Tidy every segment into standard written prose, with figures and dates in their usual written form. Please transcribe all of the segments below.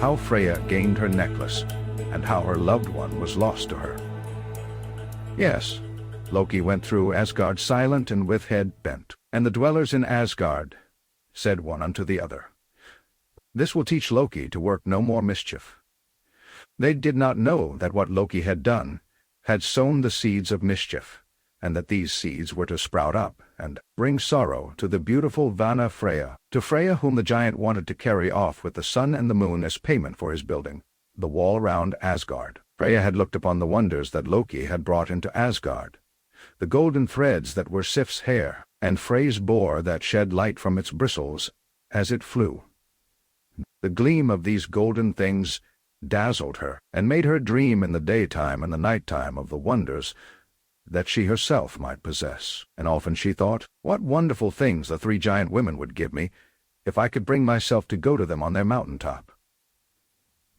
how Freya gained her necklace, and how her loved one was lost to her. Yes, Loki went through Asgard silent and with head bent, and the dwellers in Asgard said one unto the other, "This will teach Loki to work no more mischief." They did not know that what Loki had done had sown the seeds of mischief, and that these seeds were to sprout up and bring sorrow to the beautiful Vana Freya, to Freya whom the giant wanted to carry off with the sun and the moon as payment for his building the wall round Asgard. Freya had looked upon the wonders that Loki had brought into Asgard, the golden threads that were Sif's hair, and Frey's boar that shed light from its bristles as it flew. The gleam of these golden things dazzled her, and made her dream in the daytime and the nighttime of the wonders that she herself might possess. And often she thought, what wonderful things the three giant women would give me if I could bring myself to go to them on their mountain-top.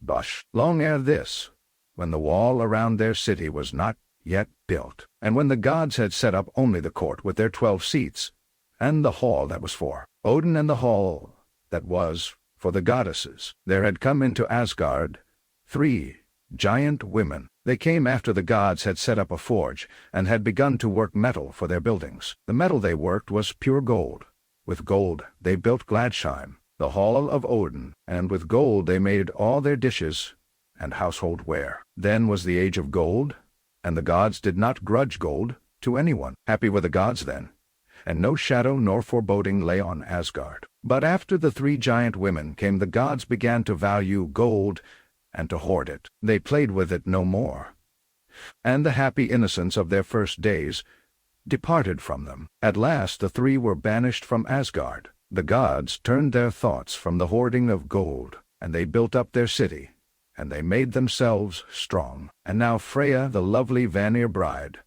But long ere this, when the wall around their city was not yet built, and when the gods had set up only the court with their 12 seats, and the hall that was for Odin and the hall that was for the goddesses, there had come into Asgard 3 giant women. They came after the gods had set up a forge, and had begun to work metal for their buildings. The metal they worked was pure gold. With gold they built Gladsheim, the hall of Odin, and with gold they made all their dishes and household ware. Then was the age of gold, and the gods did not grudge gold to anyone. Happy were the gods then, and no shadow nor foreboding lay on Asgard. But after the 3 giant women came the gods began to value gold and to hoard it. They played with it no more, and the happy innocence of their first days departed from them. At last the 3 were banished from Asgard. The gods turned their thoughts from the hoarding of gold, and they built up their city, and they made themselves strong. And now Freya, the lovely Vanir bride,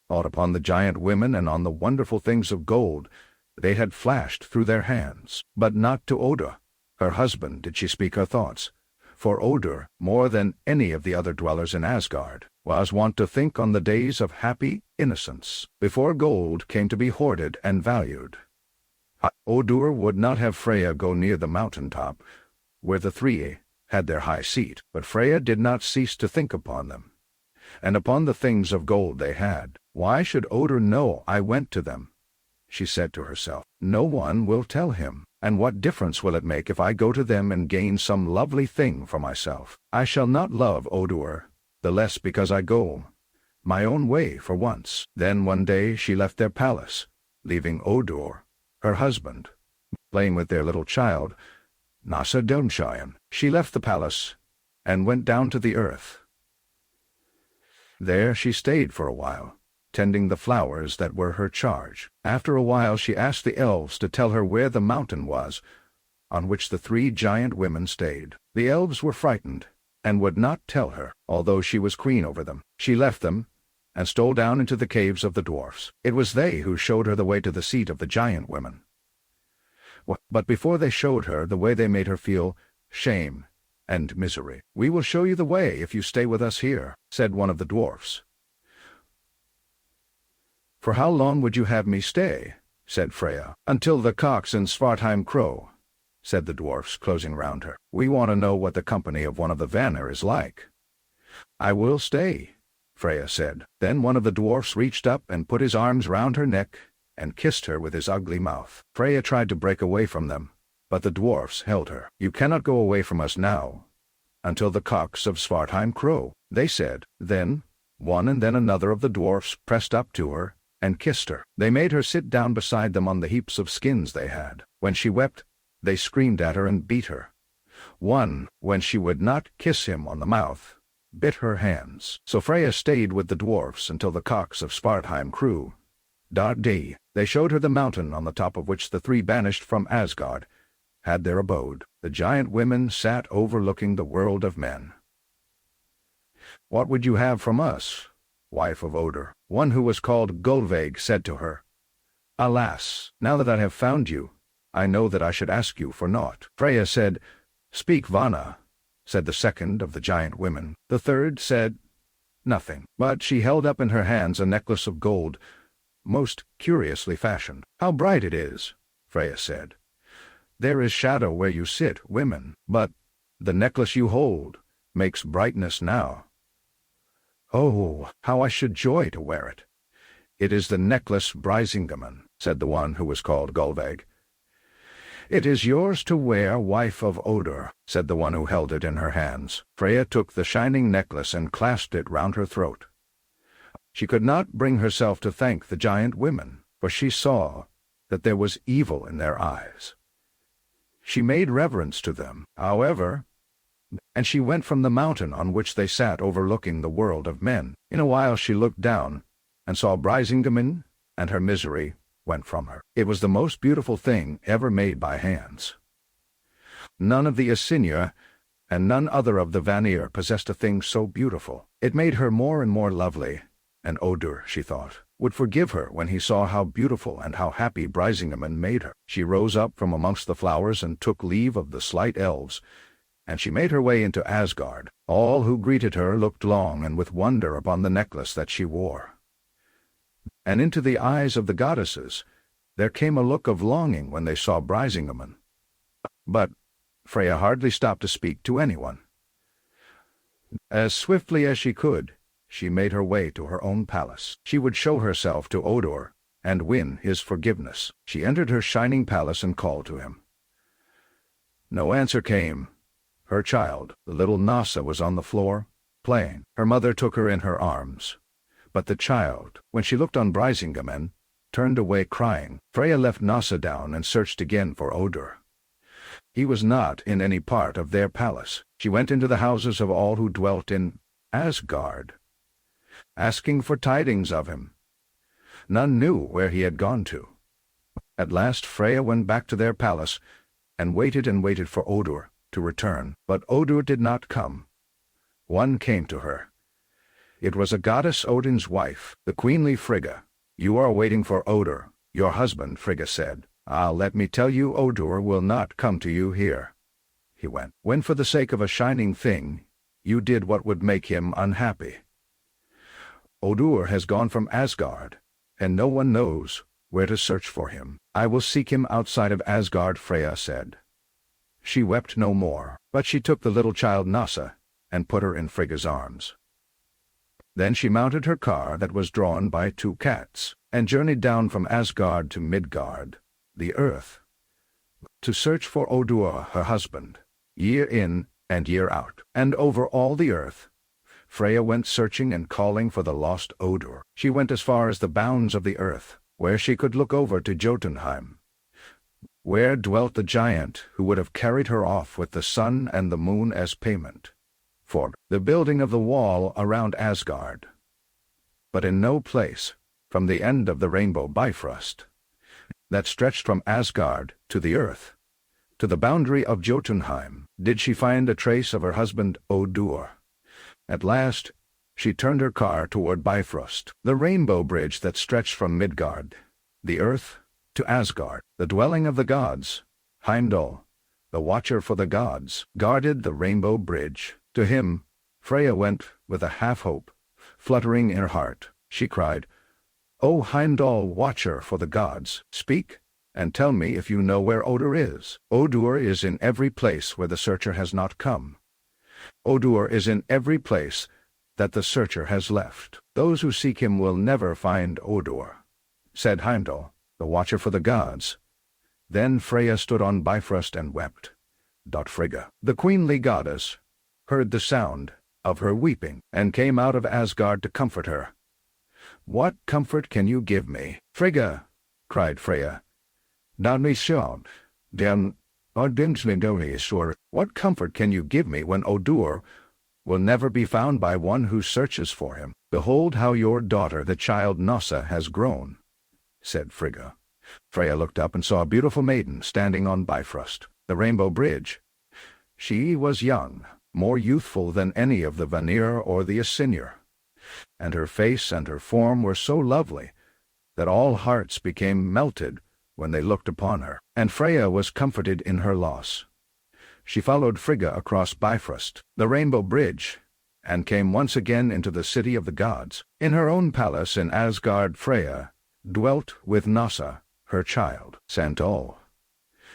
thought upon the giant women and on the wonderful things of gold they had flashed through their hands. But not to Odin, her husband, did she speak her thoughts, for Odin, more than any of the other dwellers in Asgard, was wont to think on the days of happy innocence, before gold came to be hoarded and valued. Odin would not have Freya go near the mountain-top, where the 3 had their high seat, but Freya did not cease to think upon them, and upon the things of gold they had. Why should Odin know I went to them? She said to herself. No one will tell him, and what difference will it make if I go to them and gain some lovely thing for myself? I shall not love Odin the less because I go my own way for once. Then one day she left their palace, leaving Odin, her husband, playing with their little child, Nasa Domshayan. She left the palace and went down to the earth. There she stayed for a while, tending the flowers that were her charge. After a while she asked the elves to tell her where the mountain was, on which the 3 giant women stayed. The elves were frightened, and would not tell her, although she was queen over them. She left them, and stole down into the caves of the dwarfs. It was they who showed her the way to the seat of the giant women. But before they showed her the way they made her feel shame and misery. "We will show you the way if you stay with us here," said one of the dwarfs. "For how long would you have me stay?" said Freya. "Until the cocks in Svartheim crow," said the dwarfs, closing round her. "We want to know what the company of one of the Vanir is like." "I will stay," Freya said. Then one of the dwarfs reached up and put his arms round her neck and kissed her with his ugly mouth. Freya tried to break away from them, but the dwarfs held her. "You cannot go away from us now, until the cocks of Svartheim crow," they said. Then one and then another of the dwarfs pressed up to her and kissed her. They made her sit down beside them on the heaps of skins they had. When she wept, they screamed at her and beat her. One, when she would not kiss him on the mouth, bit her hands. So Freya stayed with the dwarfs until the cocks of Svartheim crew. Day, they showed her the mountain on the top of which the 3 banished from Asgard had their abode. The giant women sat overlooking the world of men. "What would you have from us, wife of Odin?" One who was called Gullveig said to her. "Alas, now that I have found you, I know that I should ask you for naught." Freya said, "Speak, Vana," said the second of the giant women. The third said nothing, but she held up in her hands a necklace of gold, most curiously fashioned. "How bright it is," Freya said. "There is shadow where you sit, women, but The necklace you hold makes brightness now. Oh, how I should joy to wear it. It is the necklace Brisingamen, said the one who was called Gullveig. It is yours to wear, wife of Odin, said the one who held it in her hands. Freya took the shining necklace and clasped it round her throat. She could not bring herself to thank the giant women, for she saw that there was evil in their eyes. She made reverence to them, however, and she went from the mountain on which they sat overlooking the world of men. In a while she looked down, and saw Brisingamen, and her misery went from her. It was the most beautiful thing ever made by hands. None of the Aesir, and none other of the Vanir possessed a thing so beautiful. It made her more and more lovely, and Odin, she thought, would forgive her when he saw how beautiful and how happy Brisingamen made her. She rose up from amongst the flowers and took leave of the slight elves, and she made her way into Asgard. All who greeted her looked long and with wonder upon the necklace that she wore. And into the eyes of the goddesses there came a look of longing when they saw Brisingamen. But Freya hardly stopped to speak to anyone. As swiftly as she could, she made her way to her own palace. She would show herself to Odin and win his forgiveness. She entered her shining palace and called to him. No answer came. Her child, the little Nasa, was on the floor, playing. Her mother took her in her arms. But the child, when she looked on Brisingamen, turned away crying. Freya left Nasa down and searched again for Odin. He was not in any part of their palace. She went into the houses of all who dwelt in Asgard, asking for tidings of him. None knew where he had gone to. At last Freya went back to their palace, and waited for Odin to return. But Odin did not come. One came to her. It was a goddess, Odin's wife, the queenly Frigga. You are waiting for Odin, your husband, Frigga said. Let me tell you, Odin will not come to you here. He went, when for the sake of a shining thing, you did what would make him unhappy. Odin has gone from Asgard, and no one knows where to search for him. I will seek him outside of Asgard, Freya said. She wept no more, but she took the little child Nasa and put her in Frigga's arms. Then she mounted her car that was drawn by 2 cats, and journeyed down from Asgard to Midgard, the earth, to search for Odin, her husband, year in and year out. And over all the earth, Freya went searching and calling for the lost Odin. She went as far as the bounds of the earth, where she could look over to Jotunheim, where dwelt the giant who would have carried her off with the sun and the moon as payment for the building of the wall around Asgard. But in no place, from the end of the rainbow Bifrost, that stretched from Asgard to the earth, to the boundary of Jotunheim, did she find a trace of her husband Odin. At last she turned her car toward Bifrost, the rainbow bridge that stretched from Midgard, the earth, to Asgard. The dwelling of the gods, Heimdall, the watcher for the gods, guarded the rainbow bridge. To him Freya went with a half-hope fluttering in her heart. She cried, O Heimdall, watcher for the gods, speak, and tell me if you know where Odin is. Odin is in every place where the searcher has not come. Odin is in every place that the searcher has left. Those who seek him will never find Odin, said Heimdall, the watcher for the gods. Then Freya stood on Bifrost and wept. Frigga, the queenly goddess, heard the sound of her weeping, and came out of Asgard to comfort her. What comfort can you give me? Frigga, cried Freya. What comfort can you give me when Odin will never be found by one who searches for him? Behold how your daughter, the child Nasa, has grown, said Frigga. Freya looked up and saw a beautiful maiden standing on Bifrost, the rainbow bridge. She was young, more youthful than any of the Vanir or the Aesir, and her face and her form were so lovely that all hearts became melted when they looked upon her, and Freya was comforted in her loss. She followed Frigga across Bifrost, the rainbow bridge, and came once again into the city of the gods. In her own palace in Asgard, Freya dwelt with Nasa, her child, Santal.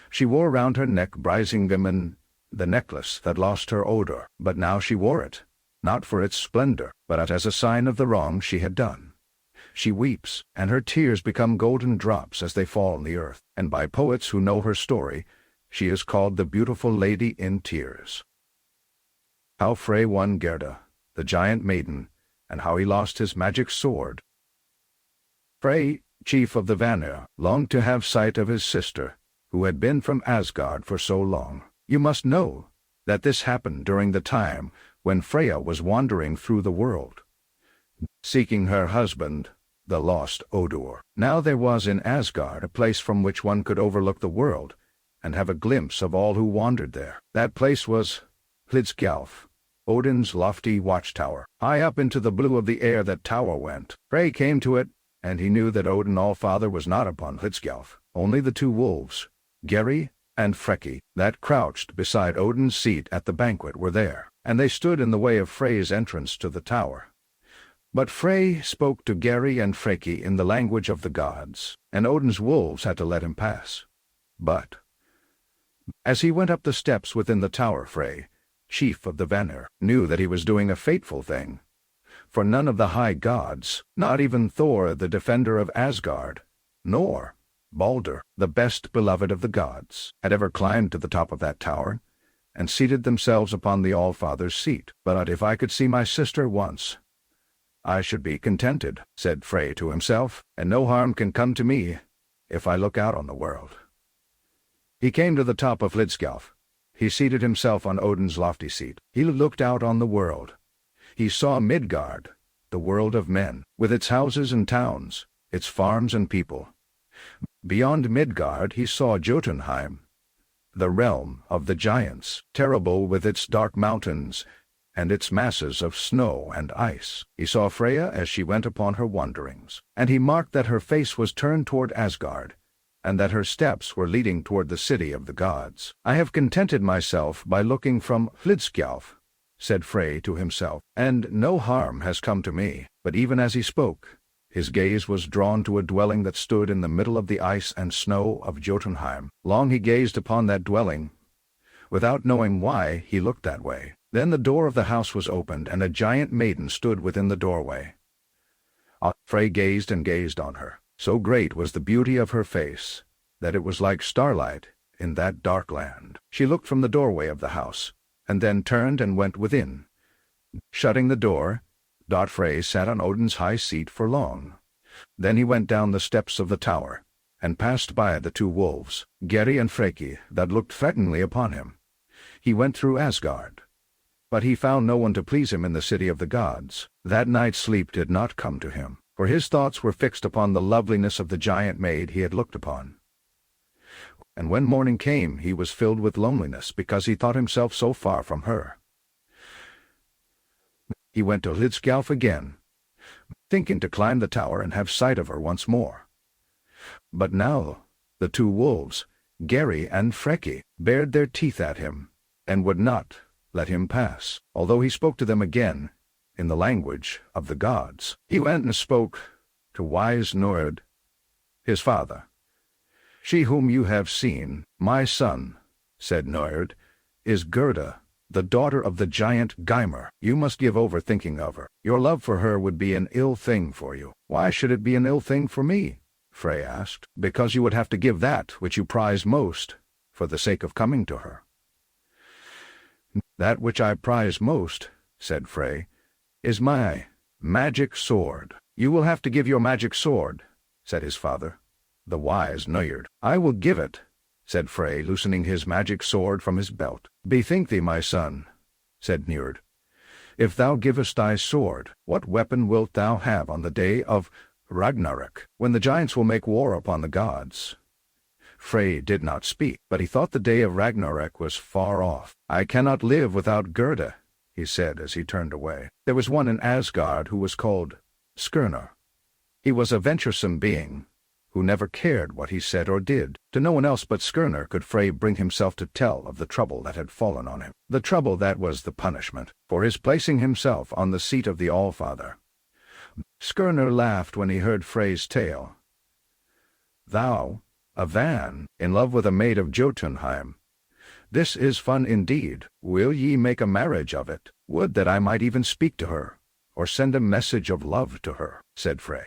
She wore round her neck Brisingamen the necklace that lost her odor, but now she wore it, not for its splendor, but as a sign of the wrong she had done. She weeps, and her tears become golden drops as they fall on the earth, and by poets who know her story, she is called the beautiful Lady in Tears. How Frey won Gerda, the giant maiden, and how he lost his magic sword. Frey, chief of the Vanir, longed to have sight of his sister, who had been from Asgard for so long. You must know that this happened during the time when Freya was wandering through the world, seeking her husband, the lost Odin. Now there was in Asgard a place from which one could overlook the world and have a glimpse of all who wandered there. That place was Hlidskjalf, Odin's lofty watchtower. High up into the blue of the air that tower went. Frey came to it, and he knew that Odin All-Father was not upon Hlidskjalf. Only the two wolves, Geri and Freki, that crouched beside Odin's seat at the banquet were there, and they stood in the way of Frey's entrance to the tower. But Frey spoke to Geri and Freki in the language of the gods, and Odin's wolves had to let him pass. But as he went up the steps within the tower, Frey, chief of the Vanir, knew that he was doing a fateful thing. For none of the high gods, not even Thor the defender of Asgard, nor Balder, the best beloved of the gods, had ever climbed to the top of that tower and seated themselves upon the All-Father's seat. But if I could see my sister once, I should be contented, said Frey to himself, and no harm can come to me if I look out on the world. He came to the top of Hlidskjalf. He seated himself on Odin's lofty seat. He looked out on the world. He saw Midgard, the world of men, with its houses and towns, its farms and people. Beyond Midgard he saw Jotunheim, the realm of the giants, terrible with its dark mountains and its masses of snow and ice. He saw Freya as she went upon her wanderings, and he marked that her face was turned toward Asgard, and that her steps were leading toward the city of the gods. I have contented myself by looking from Hlidskjalf, said Frey to himself, and no harm has come to me. But even as he spoke, his gaze was drawn to a dwelling that stood in the middle of the ice and snow of Jotunheim. Long he gazed upon that dwelling, without knowing why he looked that way. Then the door of the house was opened, and a giant maiden stood within the doorway. Frey gazed and gazed on her. So great was the beauty of her face that it was like starlight in that dark land. She looked from the doorway of the house, and then turned and went within. Shutting the door, Frey sat on Odin's high seat for long. Then he went down the steps of the tower, and passed by the two wolves, Geri and Freki, that looked threateningly upon him. He went through Asgard, but he found no one to please him in the city of the gods. That night sleep did not come to him, for his thoughts were fixed upon the loveliness of the giant maid he had looked upon. And when morning came he was filled with loneliness because he thought himself so far from her. He went to Hlidskjalf again, thinking to climb the tower and have sight of her once more. But now the two wolves, Geri and Freki, bared their teeth at him, and would not let him pass, although he spoke to them again in the language of the gods. He went and spoke to wise Njord, his father. She whom you have seen, my son, said Njord, is Gerda, the daughter of the giant Geimer. You must give over thinking of her. Your love for her would be an ill thing for you. Why should it be an ill thing for me? Frey asked. Because you would have to give that which you prize most for the sake of coming to her. That which I prize most, said Frey, is my magic sword. You will have to give your magic sword, said his father, the wise Njord. I will give it, said Frey, loosening his magic sword from his belt. Bethink thee, my son, said Njord. If thou givest thy sword, what weapon wilt thou have on the day of Ragnarök, when the giants will make war upon the gods? Frey did not speak, but he thought the day of Ragnarök was far off. I cannot live without Gerda, he said as he turned away. There was one in Asgard who was called Skirnir. He was a venturesome being, who never cared what he said or did. To no one else but Skirnir could Frey bring himself to tell of the trouble that had fallen on him, the trouble that was the punishment for his placing himself on the seat of the All-Father. Skirnir laughed when he heard Frey's tale. Thou, a Van, in love with a maid of Jotunheim, This is fun indeed. Will ye make a marriage of it? Would that I might even speak to her, or send a message of love to her, said Frey.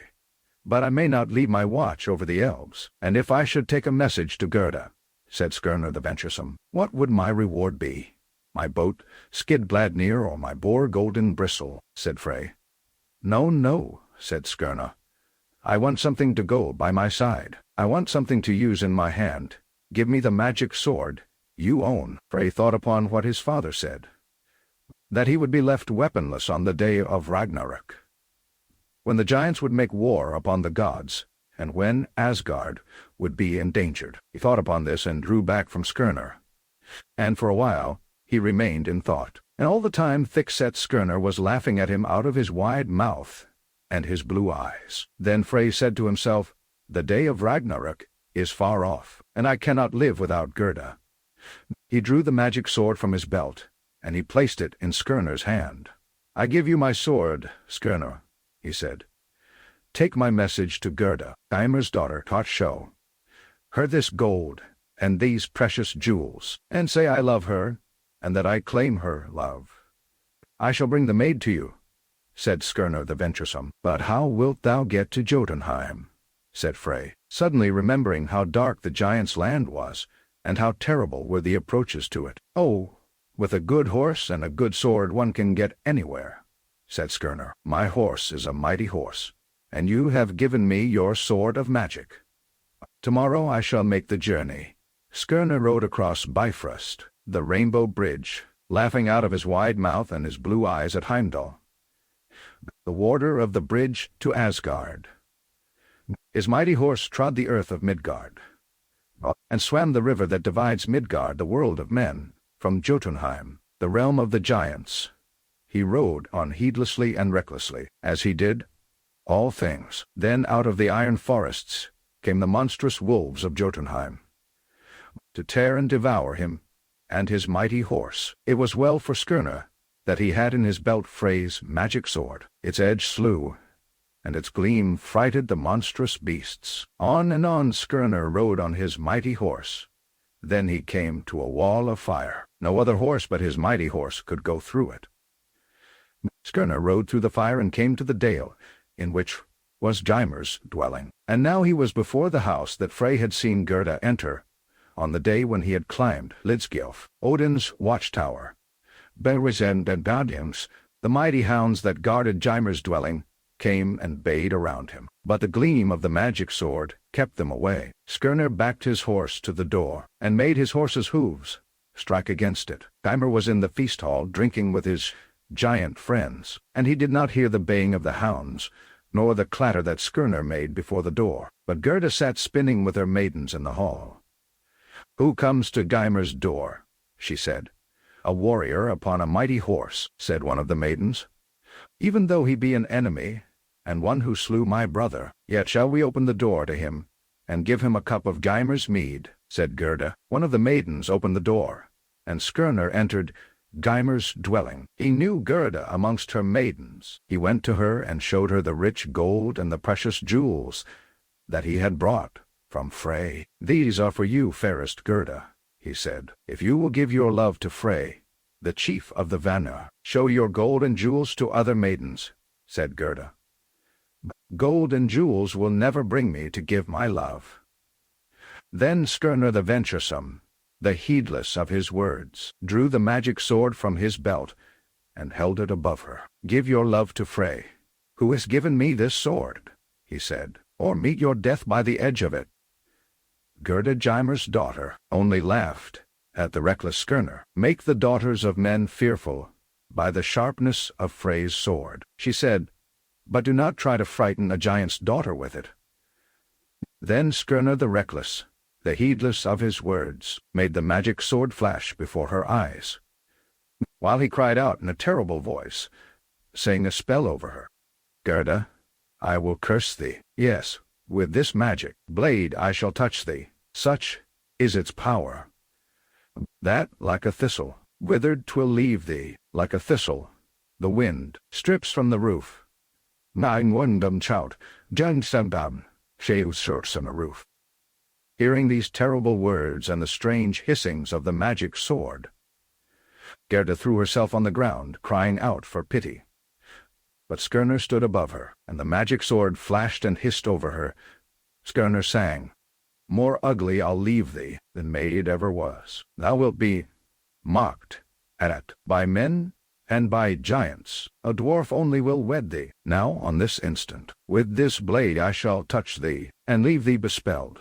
But I may not leave my watch over the elves, and if I should take a message to Gerda, said Skirnir the venturesome, what would my reward be? My boat, Skidbladnir, or my boar, Golden Bristle, said Frey. No, no, said Skirnir. I want something to go by my side. I want something to use in my hand. Give me the magic sword you own. Frey thought upon what his father said, that he would be left weaponless on the day of Ragnarök, when the giants would make war upon the gods, and when Asgard would be endangered. He thought upon this and drew back from Skirnir, and for a while he remained in thought. And all the time thick-set Skirnir was laughing at him out of his wide mouth and his blue eyes. Then Frey said to himself, the day of Ragnarök is far off, and I cannot live without Gerda. He drew the magic sword from his belt, and he placed it in Skirnir's hand. I give you my sword, Skirnir, he said. Take my message to Gerda, Gymer's daughter, taught show her this gold and these precious jewels, and say I love her, and that I claim her love. I shall bring the maid to you, said Skirnir the venturesome. But how wilt thou get to Jotunheim? Said Frey, suddenly remembering how dark the giant's land was, and how terrible were the approaches to it. Oh, with a good horse and a good sword one can get anywhere, said Skirnir. My horse is a mighty horse, and you have given me your sword of magic. Tomorrow I shall make the journey. Skirnir rode across Bifrost, the rainbow bridge, laughing out of his wide mouth and his blue eyes at Heimdall, the warder of the bridge to Asgard. His mighty horse trod the earth of Midgard, and swam the river that divides Midgard, the world of men, from Jotunheim, the realm of the giants. He rode on heedlessly and recklessly, as he did all things. Then out of the iron forests came the monstrous wolves of Jotunheim, to tear and devour him and his mighty horse. It was well for Skirnir that he had in his belt Frey's magic sword. Its edge slew, and its gleam frighted the monstrous beasts. On and on Skirnir rode on his mighty horse. Then he came to a wall of fire. No other horse but his mighty horse could go through it. Skirnir rode through the fire and came to the dale, in which was Gymer's dwelling. And now he was before the house that Frey had seen Gerda enter, on the day when he had climbed Lidskjalf, Odin's watchtower. Berwizend and Badjams, the mighty hounds that guarded Gymer's dwelling, came and bayed around him. But the gleam of the magic sword kept them away. Skirnir backed his horse to the door, and made his horse's hooves strike against it. Gymer was in the feast hall drinking with his giant friends, and he did not hear the baying of the hounds, nor the clatter that Skirnir made before the door. But Gerda sat spinning with her maidens in the hall. Who comes to Gymer's door? She said. A warrior upon a mighty horse, said one of the maidens. Even though he be an enemy, and one who slew my brother, yet shall we open the door to him, and give him a cup of Gymer's mead, said Gerda. One of the maidens opened the door, and Skirnir entered Gymer's dwelling. He knew Gerda amongst her maidens. He went to her and showed her the rich gold and the precious jewels that he had brought from Frey. These are for you, fairest Gerda, he said. If you will give your love to Frey, the chief of the Vanir, show your gold and jewels to other maidens, said Gerda. Gold and jewels will never bring me to give my love. Then Skirnir the venturesome, the heedless of his words, drew the magic sword from his belt and held it above her. Give your love to Frey, who has given me this sword, he said, or meet your death by the edge of it. Gerda, Gymer's daughter, only laughed at the reckless Skirnir. Make the daughters of men fearful by the sharpness of Frey's sword, she said, but do not try to frighten a giant's daughter with it. Then Skirnir the reckless, the heedless of his words, made the magic sword flash before her eyes, while he cried out in a terrible voice, saying a spell over her. Gerda, I will curse thee. Yes, with this magic blade I shall touch thee. Such is its power, that, like a thistle, withered 'twill leave thee, like a thistle, the wind strips from the roof. Nine wundum chout, jung sambam, sheus shorts on a roof. hearing these terrible words and the strange hissings of the magic sword. Gerda threw herself on the ground, crying out for pity. But Skirnir stood above her, and the magic sword flashed and hissed over her. Skirnir sang, "More ugly I'll leave thee than maid ever was. Thou wilt be mocked at by men and by giants. A dwarf only will wed thee. Now, on this instant, with this blade I shall touch thee, and leave thee bespelled."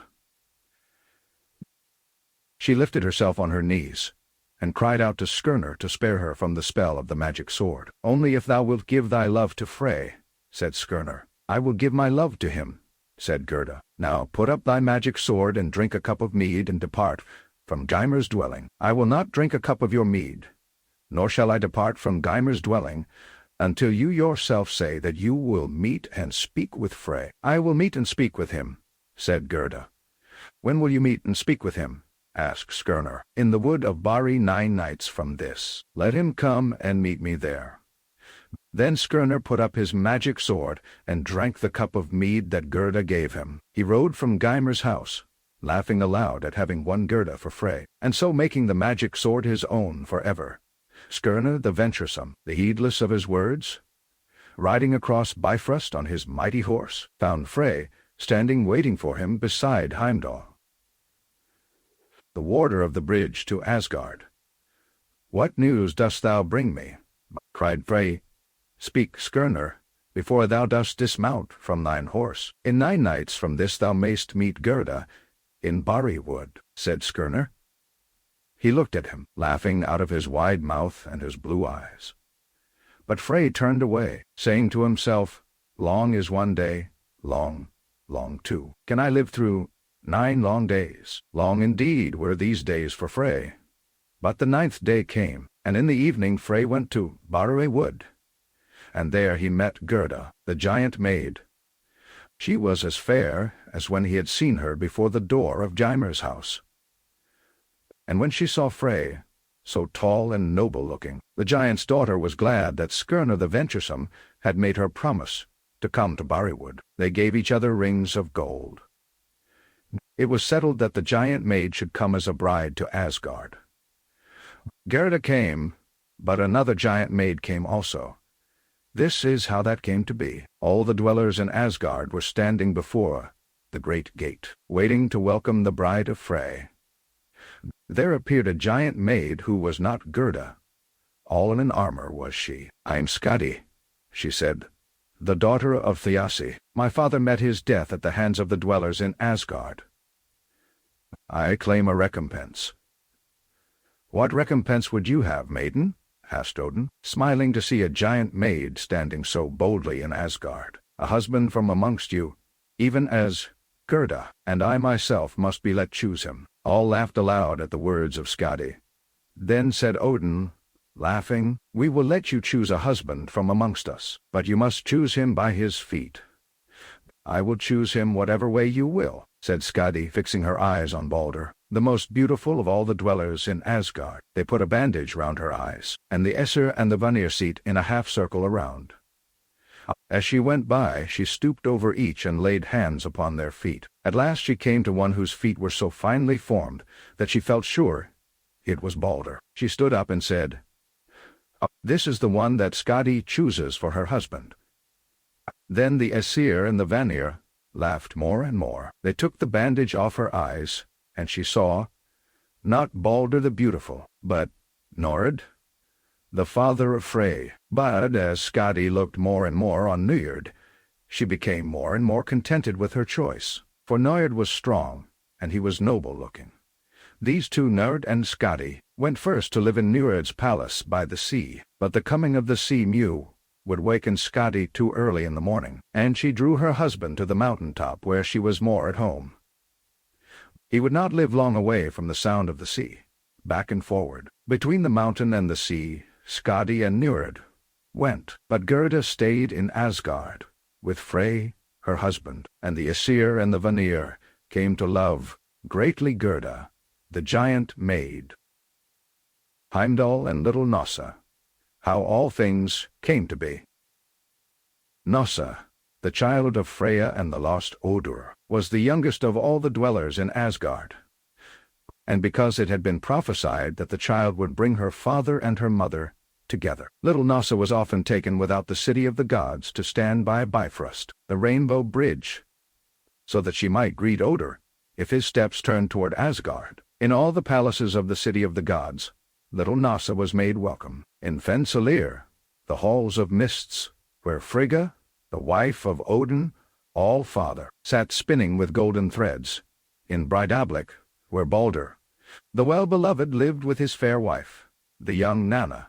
She lifted herself on her knees, and cried out to Skirnir to spare her from the spell of the magic sword. "Only if thou wilt give thy love to Frey," said Skirnir. "I will give my love to him," said Gerda. "Now put up thy magic sword and drink a cup of mead and depart from Gymer's dwelling." "I will not drink a cup of your mead, nor shall I depart from Gymer's dwelling, until you yourself say that you will meet and speak with Frey." "I will meet and speak with him," said Gerda. "When will you meet and speak with him?" asked Skirnir. "In the wood of Bari 9 nights from this. Let him come and meet me there." Then Skirnir put up his magic sword and drank the cup of mead that Gerda gave him. He rode from Gymer's house, laughing aloud at having won Gerda for Frey, and so making the magic sword his own forever. Skirnir the venturesome, the heedless of his words, riding across Bifrost on his mighty horse, found Frey standing waiting for him beside Heimdall, the warder of the bridge to Asgard. "What news dost thou bring me?" cried Frey. "Speak, Skirnir, before thou dost dismount from thine horse." "In 9 nights from this thou mayst meet Gerda in Bari wood," said Skirnir. He looked at him, laughing out of his wide mouth and his blue eyes. But Frey turned away, saying to himself, "Long is one day, long, long 2. Can I live through 9 long days?" Long indeed were these days for Frey. But the 9th day came, and in the evening Frey went to Bari wood, and there he met Gerda, the giant maid. She was as fair as when he had seen her before the door of Gymer's house. And when she saw Frey, so tall and noble-looking, the giant's daughter was glad that Skirnir the venturesome had made her promise to come to Bariwood. They gave each other rings of gold. It was settled that the giant maid should come as a bride to Asgard. Gerda came, but another giant maid came also. This is how that came to be. All the dwellers in Asgard were standing before the great gate, waiting to welcome the bride of Frey. There appeared a giant maid who was not Gerda. All in armor was she. "I'm Skadi," she said, "the daughter of Thiassi. My father met his death at the hands of the dwellers in Asgard. I claim a recompense." "What recompense would you have, maiden?" asked Odin, smiling to see a giant maid standing so boldly in Asgard. "A husband from amongst you, even as Gerda, and I myself must be let choose him." All laughed aloud at the words of Skadi. Then said Odin, laughing, "We will let you choose a husband from amongst us, but you must choose him by his feet." "I will choose him whatever way you will," said Skadi, fixing her eyes on Balder, the most beautiful of all the dwellers in Asgard. They put a bandage round her eyes, and the Aesir and the Vanir seat in a half-circle around. As she went by, she stooped over each and laid hands upon their feet. At last she came to one whose feet were so finely formed that she felt sure it was Balder. She stood up and said, "This is the one that Skadi chooses for her husband." Then the Aesir and the Vanir laughed more and more. They took the bandage off her eyes, and she saw, not Balder the beautiful, but Njord, the father of Frey. But as Skadi looked more and more on Njord, she became more and more contented with her choice, for Njord was strong, and he was noble-looking. These two, Njord and Skadi, went first to live in Njord's palace by the sea, but the coming of the sea mew would waken Skadi too early in the morning, and she drew her husband to the mountain-top where she was more at home. He would not live long away from the sound of the sea. Back and forward, between the mountain and the sea, Skadi and Njord went, but Gerda stayed in Asgard, with Frey, her husband, and the Aesir and the Vanir came to love greatly Gerda, the giant maid. Heimdall and little Hnossa. How all things came to be. Hnossa, the child of Freya and the lost Odur. was the youngest of all the dwellers in Asgard. And because it had been prophesied that the child would bring her father and her mother together, little Nasa was often taken without the city of the gods to stand by Bifrost, the rainbow bridge, so that she might greet Odin if his steps turned toward Asgard. In all the palaces of the city of the gods, little Nasa was made welcome. In Fensalir, the halls of mists, where Frigga, the wife of Odin, All-Father, sat spinning with golden threads. In Breidablik, where Balder, the well-beloved, lived with his fair wife, the young Nanna.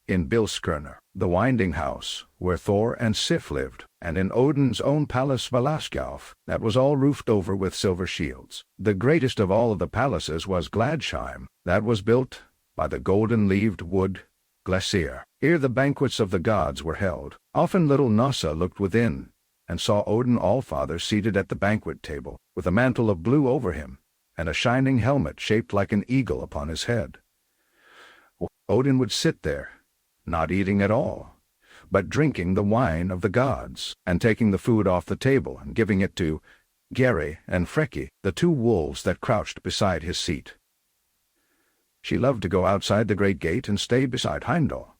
In Bilskirner, the winding house, where Thor and Sif lived, and in Odin's own palace Valaskjalf, that was all roofed over with silver shields. The greatest of all of the palaces was Gladsheim, that was built by the golden-leaved wood Glacier. Here the banquets of the gods were held. Often little Nasa looked within, and saw Odin All-Father seated at the banquet table, with a mantle of blue over him, and a shining helmet shaped like an eagle upon his head. Odin would sit there, not eating at all, but drinking the wine of the gods, and taking the food off the table and giving it to Geri and Freki, the two wolves that crouched beside his seat. She loved to go outside the great gate and stay beside Heimdall,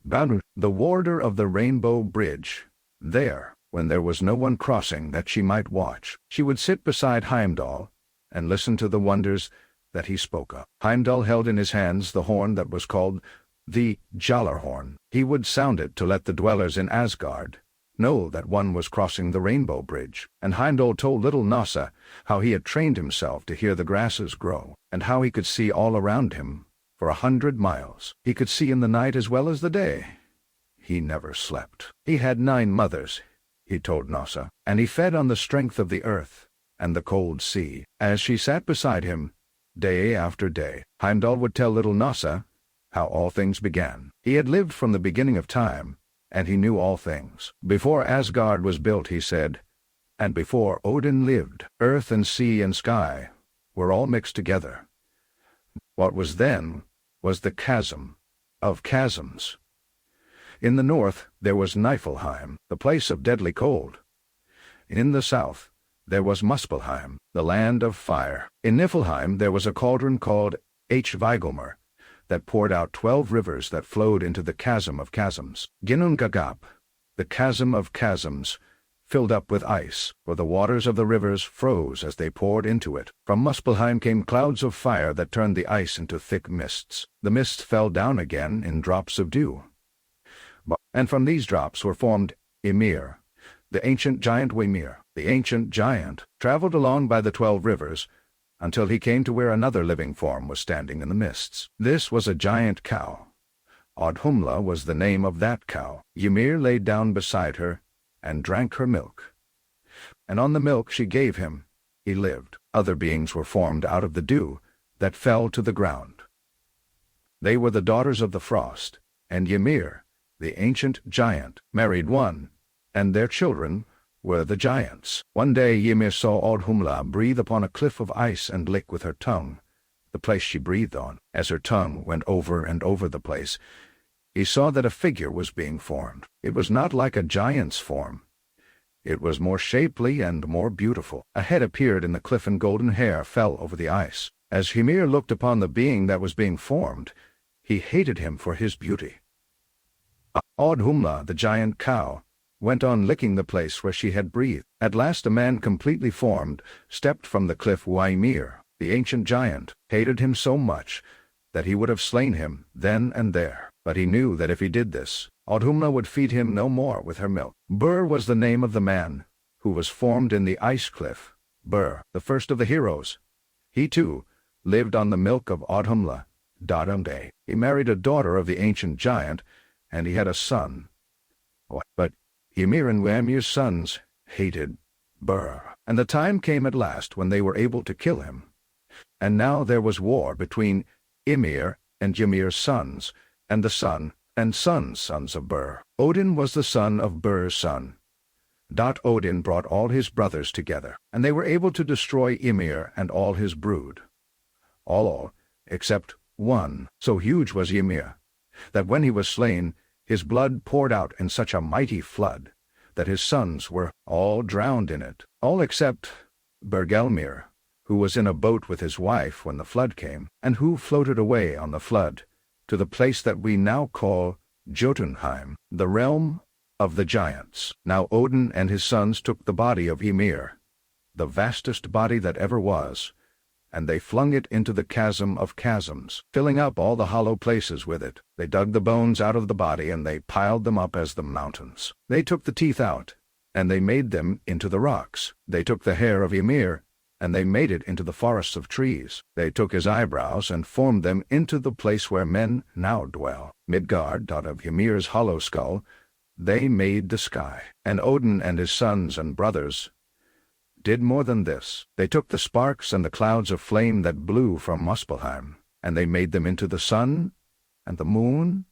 Baldur, the warder of the Rainbow Bridge. There, when there was no one crossing that she might watch, she would sit beside Heimdall and listen to the wonders that he spoke of. Heimdall held in his hands the horn that was called the Jallarhorn. He would sound it to let the dwellers in Asgard know that one was crossing the Rainbow Bridge. And Heimdall told little Nasa how he had trained himself to hear the grasses grow, and how he could see all around him for 100 miles. He could see in the night as well as the day. He never slept. He had 9 mothers, he told Nasa, and he fed on the strength of the earth and the cold sea. As she sat beside him, day after day, Heimdall would tell little Nasa how all things began. He had lived from the beginning of time, and he knew all things. Before Asgard was built, he said, and before Odin lived, earth and sea and sky were all mixed together. What was then was the chasm of chasms. In the north there was Niflheim, the place of deadly cold. In the south there was Muspelheim, the land of fire. In Niflheim there was a cauldron called Hvigilmur, that poured out 12 rivers that flowed into the chasm of chasms. Ginnungagap, the chasm of chasms, filled up with ice, for the waters of the rivers froze as they poured into it. From Muspelheim came clouds of fire that turned the ice into thick mists. The mists fell down again in drops of dew. And from these drops were formed Ymir, the ancient giant Ymir. The ancient giant traveled along by the 12 rivers, until he came to where another living form was standing in the mists. This was a giant cow. Audhumla was the name of that cow. Ymir laid down beside her and drank her milk. And on the milk she gave him, he lived. Other beings were formed out of the dew that fell to the ground. They were the daughters of the frost, and Ymir, the ancient giant, married one, and their children were the giants. One day Ymir saw Audhumla breathe upon a cliff of ice and lick with her tongue the place she breathed on. As her tongue went over and over the place, he saw that a figure was being formed. It was not like a giant's form. It was more shapely and more beautiful. A head appeared in the cliff and golden hair fell over the ice. As Ymir looked upon the being that was being formed, he hated him for his beauty. Audhumla, the giant cow, went on licking the place where she had breathed. At last a man completely formed stepped from the cliff. Ymir, the ancient giant, hated him so much that he would have slain him then and there. But he knew that if he did this, Audhumla would feed him no more with her milk. Bur was the name of the man who was formed in the ice cliff. Bur, the first of the heroes. He too lived on the milk of Audhumla. Dadamde. He married a daughter of the ancient giant, and he had a son. But Ymir and Ymir's sons hated Bur, and the time came at last when they were able to kill him. And now there was war between Ymir and Ymir's sons, and the son and sons of Bur. Odin was the son of Bur's son. Odin brought all his brothers together, and they were able to destroy Ymir and all his brood. All except one. So huge was Ymir, that when he was slain, his blood poured out in such a mighty flood that his sons were all drowned in it, all except Bergelmir, who was in a boat with his wife when the flood came, and who floated away on the flood to the place that we now call Jotunheim, the realm of the giants. Now Odin and his sons took the body of Ymir, the vastest body that ever was, and they flung it into the chasm of chasms, filling up all the hollow places with it. They dug the bones out of the body, and they piled them up as the mountains. They took the teeth out, and they made them into the rocks. They took the hair of Ymir, and they made it into the forests of trees. They took his eyebrows and formed them into the place where men now dwell. Midgard, out of Ymir's hollow skull, they made the sky. And Odin and his sons and brothers did more than this. They took the sparks and the clouds of flame that blew from Muspelheim, and they made them into the sun and the moon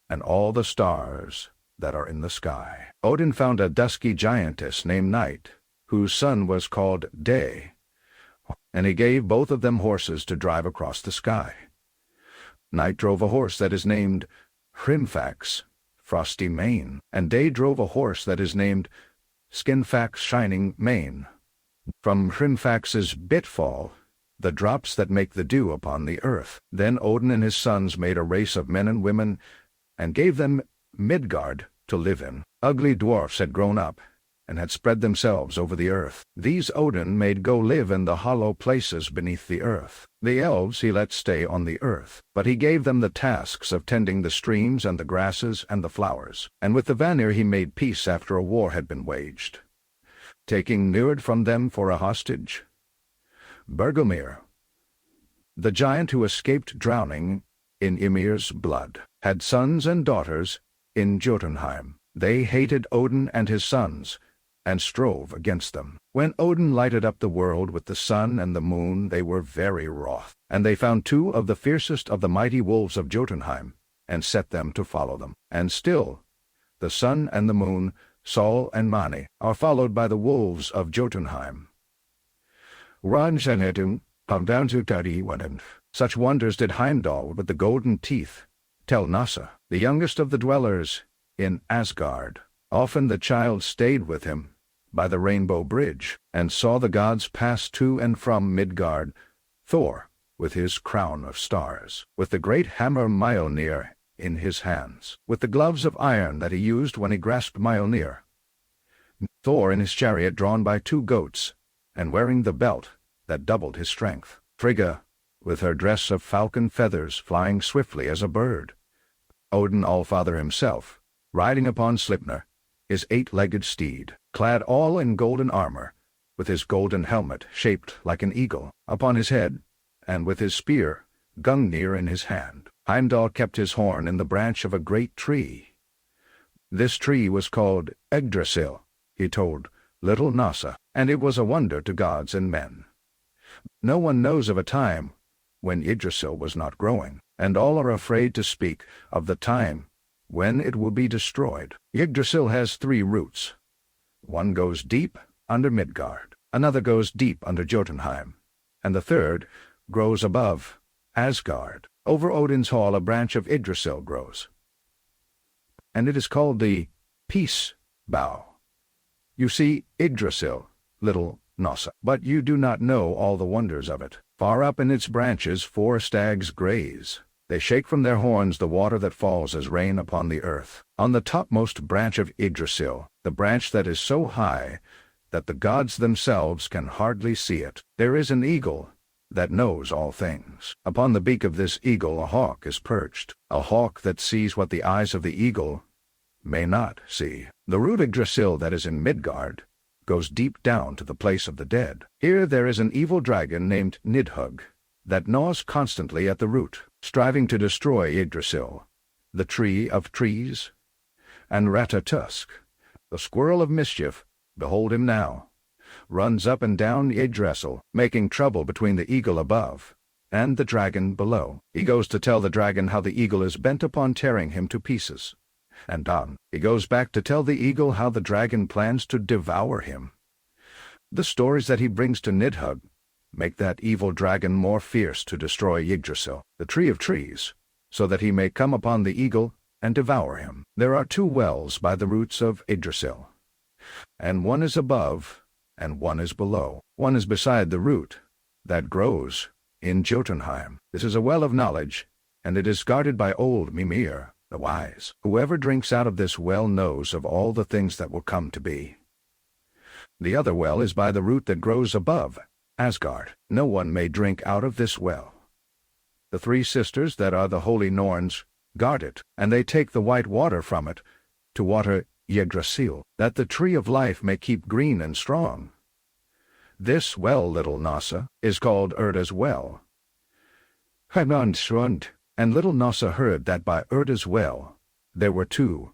and all the stars that are in the sky. Odin found a dusky giantess named Night, whose son was called Day, and he gave both of them horses to drive across the sky. Night drove a horse that is named Hrimfax, Frosty Mane, and Day drove a horse that is named Skinfax, Shining Mane. From Hrimfax's bit fall the drops that make the dew upon the earth. Then Odin and his sons made a race of men and women, and gave them Midgard to live in. Ugly dwarfs had grown up, and had spread themselves over the earth. These Odin made go live in the hollow places beneath the earth. The elves he let stay on the earth, but he gave them the tasks of tending the streams and the grasses and the flowers. And with the Vanir he made peace after a war had been waged, taking Njord from them for a hostage. Bergelmir, the giant who escaped drowning in Ymir's blood, had sons and daughters in Jotunheim. They hated Odin and his sons, and strove against them. When Odin lighted up the world with the sun and the moon, they were very wroth, and they found two of the fiercest of the mighty wolves of Jotunheim, and set them to follow them. And still, the sun and the moon, Sol and Mani, are followed by the wolves of Jotunheim. Such wonders did Heimdall with the golden teeth tell Nasa, the youngest of the dwellers in Asgard. Often the child stayed with him by the rainbow bridge, and saw the gods pass to and from Midgard, Thor with his crown of stars, with the great hammer Mjolnir in his hands, with the gloves of iron that he used when he grasped Mjolnir, Thor in his chariot drawn by 2 goats, and wearing the belt that doubled his strength, Frigga with her dress of falcon feathers flying swiftly as a bird, Odin Allfather himself, riding upon Sleipnir, his 8-legged steed, clad all in golden armor, with his golden helmet shaped like an eagle upon his head, and with his spear, Gungnir, in his hand. Heimdall kept his horn in the branch of a great tree. This tree was called Yggdrasil, he told little Nasa, and it was a wonder to gods and men. No one knows of a time when Yggdrasil was not growing, and all are afraid to speak of the time when it will be destroyed. Yggdrasil has 3 roots. One goes deep under Midgard, another goes deep under Jotunheim, and the third grows above Asgard. Over Odin's hall a branch of Yggdrasil grows, and it is called the Peace Bough. You see Yggdrasil, little Nossa, but you do not know all the wonders of it. Far up in its branches 4 stags graze. They shake from their horns the water that falls as rain upon the earth. On the topmost branch of Yggdrasil, the branch that is so high that the gods themselves can hardly see it, there is an eagle that knows all things. Upon the beak of this eagle a hawk is perched, a hawk that sees what the eyes of the eagle may not see. The root Yggdrasil that is in Midgard goes deep down to the place of the dead. Here there is an evil dragon named Nidhugg that gnaws constantly at the root, striving to destroy Yggdrasil, the tree of trees. And Ratatusk, the squirrel of mischief, behold him now, runs up and down Yggdrasil, making trouble between the eagle above and the dragon below. He goes to tell the dragon how the eagle is bent upon tearing him to pieces, and on he goes back to tell the eagle how the dragon plans to devour him. The stories that he brings to Nidhugg make that evil dragon more fierce to destroy Yggdrasil, the tree of trees, so that he may come upon the eagle and devour him. There are 2 wells by the roots of Yggdrasil, And one is above, and one is below. One is beside the root that grows in Jotunheim. This is a well of knowledge, and it is guarded by old Mimir, the wise. Whoever drinks out of this well knows of all the things that will come to be. The other well is by the root that grows above Asgard. No one may drink out of this well. The three sisters that are the holy Norns guard it, and they take the white water from it to water Yggdrasil, that the tree of life may keep green and strong. This well, little Nossa, is called Urda's well. And little Nossa heard that by Urda's well there were two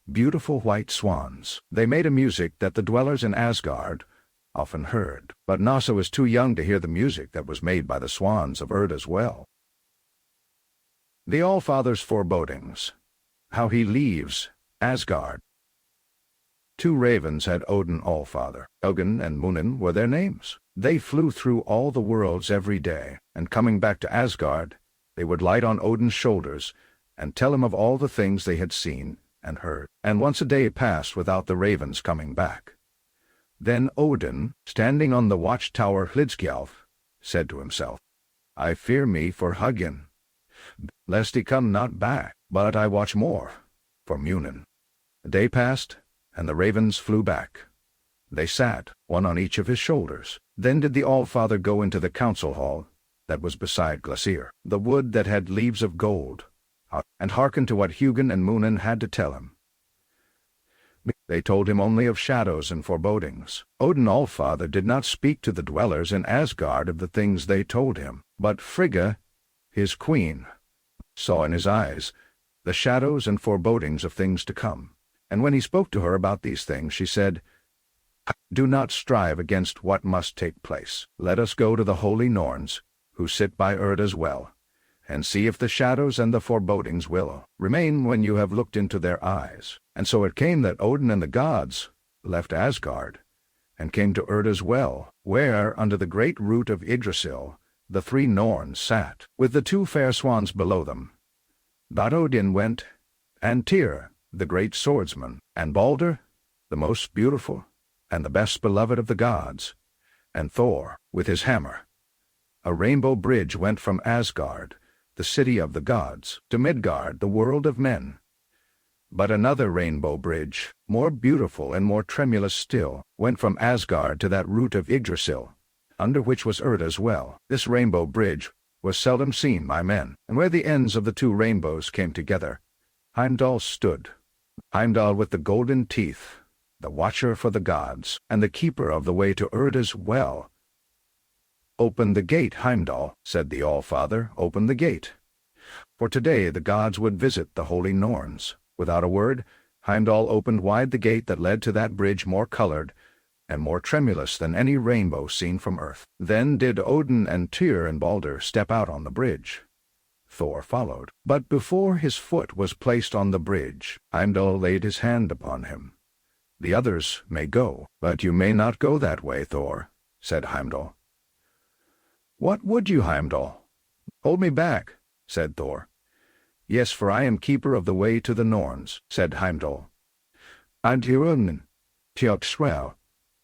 beautiful white swans. They made a music that the dwellers in Asgard often heard, but Nossa was too young to hear the music that was made by the swans of Urda's well. The Allfather's forebodings. How he leaves Asgard. Two ravens had Odin Allfather. Hugin and Munin were their names. They flew through all the worlds every day, and coming back to Asgard, they would light on Odin's shoulders and tell him of all the things they had seen and heard. And once a day passed without the ravens coming back. Then Odin, standing on the watchtower Hlidskjalf, said to himself, I fear me for Hugin, lest he come not back, but I watch more for Munin. A day passed, and the ravens flew back. They sat, one on each of his shoulders. Then did the Allfather go into the council hall that was beside Glacier, the wood that had leaves of gold, and hearkened to what Hugin and Munin had to tell him. They told him only of shadows and forebodings. Odin Allfather did not speak to the dwellers in Asgard of the things they told him, but Frigga, his queen, saw in his eyes the shadows and forebodings of things to come. And when he spoke to her about these things, she said, Do not strive against what must take place. Let us go to the holy Norns, who sit by Urda's well, and see if the shadows and the forebodings will remain when you have looked into their eyes. And so it came that Odin and the gods left Asgard, and came to Urda's well, where, under the great root of Yggdrasil, the three Norns sat, with the two fair swans below them. But Odin went, and Tyr, the great swordsman, and Balder, the most beautiful, and the best beloved of the gods, and Thor, with his hammer. A rainbow bridge went from Asgard, the city of the gods, to Midgard, the world of men. But another rainbow bridge, more beautiful and more tremulous still, went from Asgard to that root of Yggdrasil, under which was Urda's well. This rainbow bridge was seldom seen by men, and where the ends of the two rainbows came together, Heimdall stood. Heimdall with the golden teeth, the watcher for the gods, and the keeper of the way to Urda's well. Open the gate, Heimdall, said the Allfather, open the gate. For today the gods would visit the holy Norns. Without a word, Heimdall opened wide the gate that led to that bridge more colored and more tremulous than any rainbow seen from earth. Then did Odin and Tyr and Balder step out on the bridge. Thor followed. But before his foot was placed on the bridge, Heimdall laid his hand upon him. The others may go, but you may not go that way, Thor, said Heimdall. What would you, Heimdall? Hold me back, said Thor. Yes, for I am keeper of the way to the Norns, said Heimdall. And Hyrun, Tjokswell,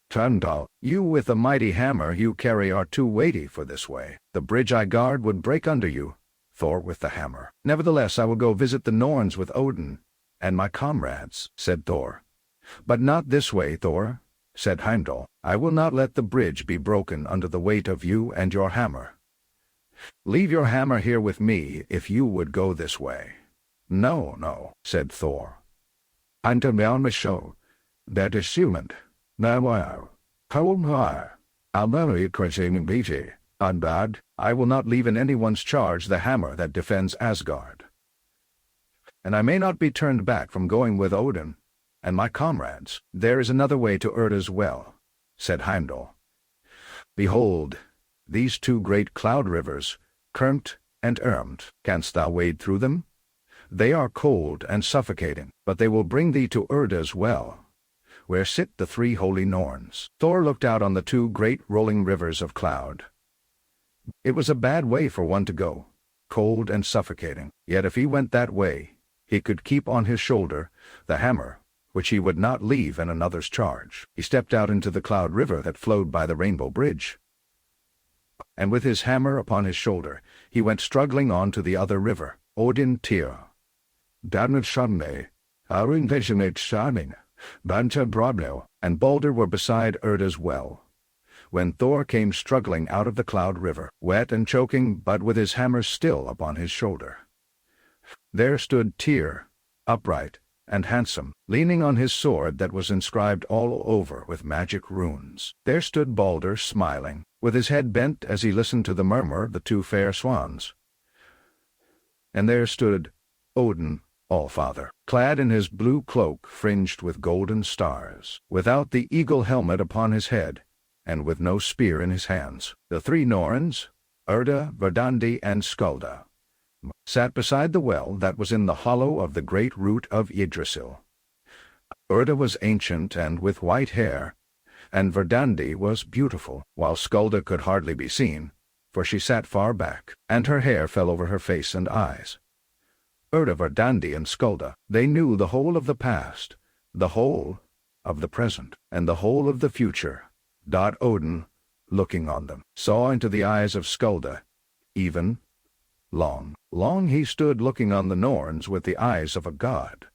Trandal, you with the mighty hammer you carry are too weighty for this way. The bridge I guard would break under you, Thor with the hammer. Nevertheless, I will go visit the Norns with Odin and my comrades, said Thor. But not this way, Thor, said Heimdall. I will not let the bridge be broken under the weight of you and your hammer. Leave your hammer here with me if you would go this way. No, no, said Thor. Until my show, that is human. Now I'll marry Christine Beatty. Unbad, I will not leave in anyone's charge the hammer that defends Asgard. And I may not be turned back from going with Odin and my comrades. There is another way to Urda's well, said Heimdall. Behold, these two great cloud rivers, Kermt and Ermt. Canst thou wade through them? They are cold and suffocating, but they will bring thee to Urda's well, where sit the three holy Norns. Thor looked out on the two great rolling rivers of cloud. It was a bad way for one to go, cold and suffocating. Yet if he went that way, he could keep on his shoulder the hammer which he would not leave in another's charge. He stepped out into the cloud river that flowed by the rainbow bridge, and with his hammer upon his shoulder, he went struggling on to the other river. Odin Tyr. Danut Shanne, Arin Vegenet Shanning, Banta Brodno, and Balder were beside Erda's well, when Thor came struggling out of the cloud river, wet and choking, but with his hammer still upon his shoulder. There stood Tyr, upright and handsome, leaning on his sword that was inscribed all over with magic runes. There stood Balder, smiling, with his head bent as he listened to the murmur of the two fair swans. And there stood Odin, All-Father, clad in his blue cloak fringed with golden stars, without the eagle helmet upon his head, and with no spear in his hands. The three Norns, Erda, Verdandi, and Skulda, sat beside the well that was in the hollow of the great root of Yggdrasil. Erda was ancient and with white hair, and Verdandi was beautiful, while Skulda could hardly be seen, for she sat far back, and her hair fell over her face and eyes. Erda, Verdandi, and Skulda, they knew the whole of the past, the whole of the present, and the whole of the future. Odin, looking on them, saw into the eyes of Skulda, even long he stood looking on the Norns with the eyes of a god,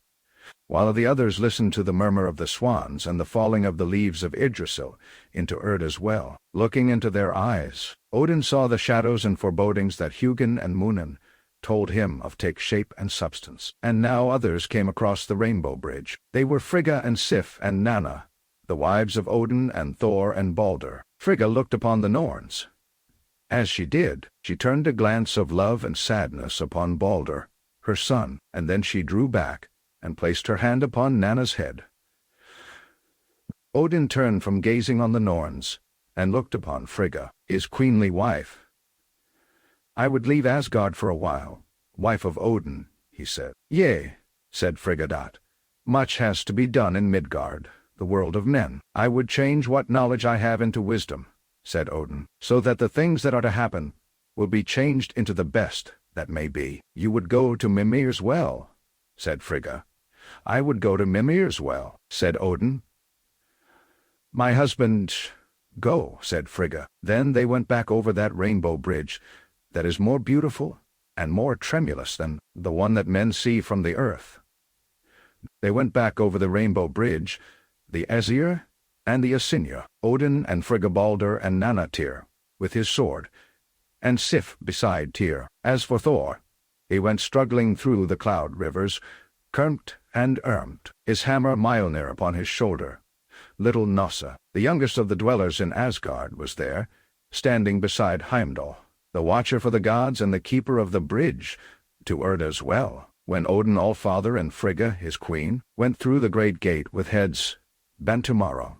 while the others listened to the murmur of the swans and the falling of the leaves of Yggdrasil into Erda's well. Looking into their eyes, Odin saw the shadows and forebodings that Hugin and Munin told him of take shape and substance. And now others came across the rainbow bridge. They were Frigga and Sif and Nanna, the wives of Odin and Thor and Balder. Frigga looked upon the Norns. As she did, she turned a glance of love and sadness upon Balder, her son, and then she drew back and placed her hand upon Nanna's head. Odin turned from gazing on the Norns and looked upon Frigga, his queenly wife. "I would leave Asgard for a while, wife of Odin," he said. "Yea," said Frigga. "Much has to be done in Midgard, the world of men. I would change what knowledge I have into wisdom," said Odin, "so that the things that are to happen will be changed into the best that may be." "You would go to Mimir's well," said Frigga. "I would go to Mimir's well," said Odin. "My husband, go," said Frigga. Then they went back over that rainbow bridge that is more beautiful and more tremulous than the one that men see from the earth. They went back over the rainbow bridge, the Aesir and the Asynia, Odin and Frigga, Balder and Nanna, Tyr with his sword, and Sif beside Tyr. As for Thor, he went struggling through the cloud rivers, Kermt and Ermt, his hammer Mjolnir upon his shoulder. Little Hnossa, the youngest of the dwellers in Asgard, was there, standing beside Heimdall, the watcher for the gods and the keeper of the bridge to Erda's well, when Odin All-Father and Frigga, his queen, went through the great gate with heads bent tomorrow.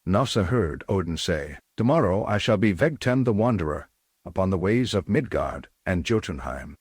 Hnossa heard Odin say, "Tomorrow I shall be Vegtem the Wanderer upon the ways of Midgard and Jotunheim."